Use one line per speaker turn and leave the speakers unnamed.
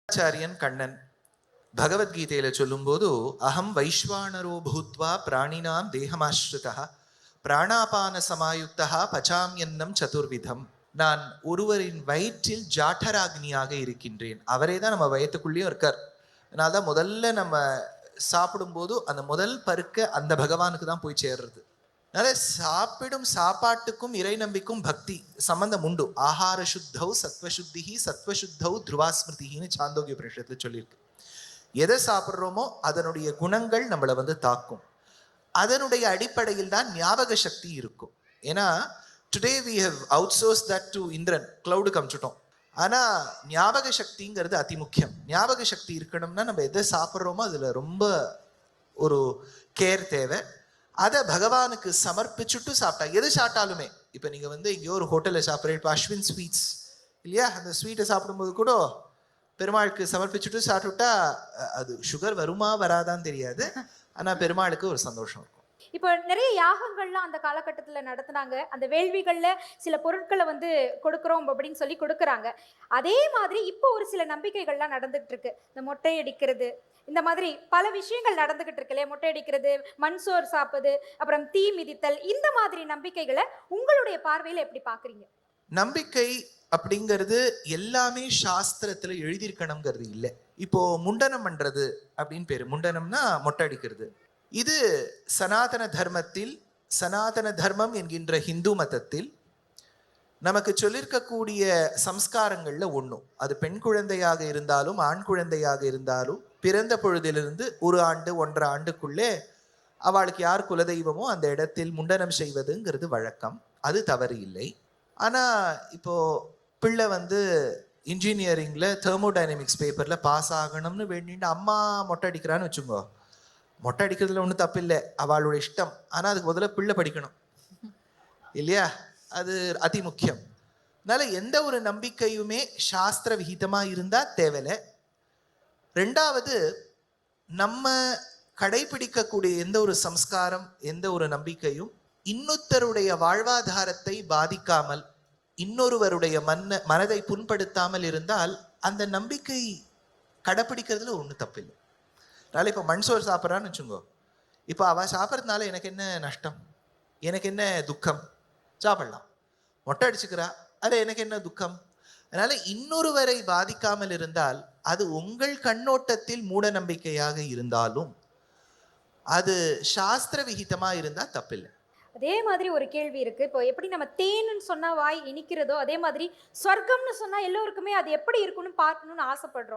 ஆச்சாரியன் கண்ணன் பகவத்கீதையில சொல்லும்போது அகம் வைஸ்வானரோ பூத்வா பிராணினாம் தேகமாஸ்ருதா பிராணாபான சமாயுக்தா பச்சாமியன்னம் சதுர்விதம். நான் ஒருவரின் வயிற்றில் ஜாட்டராக்னியாக இருக்கின்றேன். அவரே தான் நம்ம வயிற்றுக்குள்ளேயும் இருக்கார். அதனால்தான் முதல்ல நம்ம சாப்பிடும்போது அந்த முதல் பருக்க அந்த பகவானுக்கு தான் போய் சேர்றது. அதனால சாப்பிடும் சாப்பாட்டுக்கும் இறை நம்பிக்கும் பக்தி சம்பந்தம் உண்டு. ஆஹார சுத்தௌ சத்வசுத்தி சத்வசுத்தௌ துருவாஸ்மிருதின்னு சாந்தோக்கிய உபநிஷத்துல சொல்லியிருக்கு. எதை சாப்பிட்றோமோ அதனுடைய குணங்கள் நம்மளை தாக்கும். அதனுடைய அடிப்படையில் தான் ஞாபக சக்தி இருக்கும். ஏன்னா today we have outsource that to இந்திரன், கிளவுடுக்கு அமிச்சிட்டோம். ஆனா ஞாபக சக்திங்கிறது அதி முக்கியம். ஞாபக சக்தி இருக்கணும்னா நம்ம எதை சாப்பிட்றோமோ அதுல ரொம்ப ஒரு கேர் தேவை. அதை பகவானுக்கு சமர்ப்பிச்சுட்டு சாப்பிட்டா எது சாப்பிட்டாலுமே, இப்போ நீங்கள் எங்கேயோ ஒரு ஹோட்டலில் சாப்பிட்றேன், இப்போ அஸ்வின் ஸ்வீட்ஸ் இல்லையா, அந்த ஸ்வீட்டை சாப்பிடும்போது கூட பெருமாளுக்கு சமர்ப்பிச்சுட்டு சாப்பிட்டுட்டா அது சுகர் வருமா வராதான்னு தெரியாது, ஆனால் பெருமாளுக்கு ஒரு சந்தோஷம் இருக்கும்.
இப்போ நிறைய யாகங்கள்லாம் அந்த காலகட்டத்தில் நடத்துனாங்க. அந்த வேள்விகள்ல சில பொருட்களை கொடுக்குறோம் அப்படின்னு சொல்லி கொடுக்குறாங்க. அதே மாதிரி இப்போ ஒரு சில நம்பிக்கைகள்லாம் நடந்துகிட்டு இருக்கு. இந்த மொட்டை அடிக்கிறது, இந்த மாதிரி பல விஷயங்கள் நடந்துகிட்டு இருக்கு இல்லையா? மொட்டை அடிக்கிறது, மண் சோறு சாப்பிடுது, அப்புறம் தீ மிதித்தல், இந்த மாதிரி நம்பிக்கைகளை உங்களுடைய பார்வையில் எப்படி பார்க்குறீங்க?
நம்பிக்கை அப்படிங்கிறது எல்லாமே சாஸ்திரத்துல எழுதியிருக்கணுங்கிறது இல்லை. இப்போ முண்டனம் பண்றது அப்படின்னு பேரு. முண்டனம்னா மொட்டை அடிக்கிறது. இது சனாதன தர்மத்தில், சனாதன தர்மம் என்கின்ற ஹிந்து மதத்தில் நமக்கு சொல்லியிருக்கக்கூடிய சம்ஸ்காரங்கள்ல ஒன்றும். அது பெண் குழந்தையாக இருந்தாலும் ஆண் குழந்தையாக இருந்தாலும் பிறந்த பொழுதிலிருந்து 1 ஆண்டு 1.5 ஆண்டுக்குள்ளே அவளுக்கு யார் குலதெய்வமோ அந்த இடத்தில் முண்டனம் செய்வதுங்கிறது வழக்கம். அது தவறு இல்லை. ஆனா இப்போ பிள்ளை இன்ஜினியரிங்ல தெர்மோடைனமிக்ஸ் பேப்பர்ல பாஸ் ஆகணும்னு வேண்டிட்டு அம்மா மொட்டை அடிக்கிறான்னு வச்சுக்கோ. மொட்டை அடிக்கிறதுல ஒன்றும் தப்பு இல்லை, அவளோட இஷ்டம். ஆனால் அதுக்கு முதல்ல பிள்ளை படிக்கணும் இல்லையா? அது அதி முக்கியம். அதனால எந்த ஒரு நம்பிக்கையுமே சாஸ்திர விகிதமாக இருந்தால் தேவையில்லை. ரெண்டாவது, நம்ம கடைபிடிக்கக்கூடிய எந்த ஒரு சம்ஸ்காரம், எந்த ஒரு நம்பிக்கையும் இன்னொருத்தருடைய வாழ்வாதாரத்தை பாதிக்காமல், இன்னொருவருடைய மனதை புண்படுத்தாமல் இருந்தால் அந்த நம்பிக்கை கடைப்பிடிக்கிறதுல ஒன்றும் தப்பில்லை. அதனால இப்போ மண் சோறு சாப்பிட்றான்னு வச்சுங்கோ. இப்போ அவள் சாப்பிட்றதுனால எனக்கு என்ன நஷ்டம், எனக்கு என்ன துக்கம்? சாப்பிடலாம். மொட்டை அடிச்சுக்கிறா, அது எனக்கு என்ன துக்கம்? அதனால இன்னொருவரை பாதிக்காமல் இருந்தால் அது உங்கள் கண்ணோட்டத்தில் மூட நம்பிக்கையாக இருந்தாலும் அது சாஸ்திர விகிதமா இருந்தா தப்பில்லை.
அதே மாதிரி ஒரு கேள்வி இருக்கு. இப்போ எப்படி நம்ம தேன்னு சொன்னா வாய் இனிக்கிறதோ, அதே மாதிரி சொர்க்கம்னு சொன்னா எல்லோருக்குமே அது எப்படி இருக்குன்னு பார்க்கணும்னு ஆசைப்படுறோம்.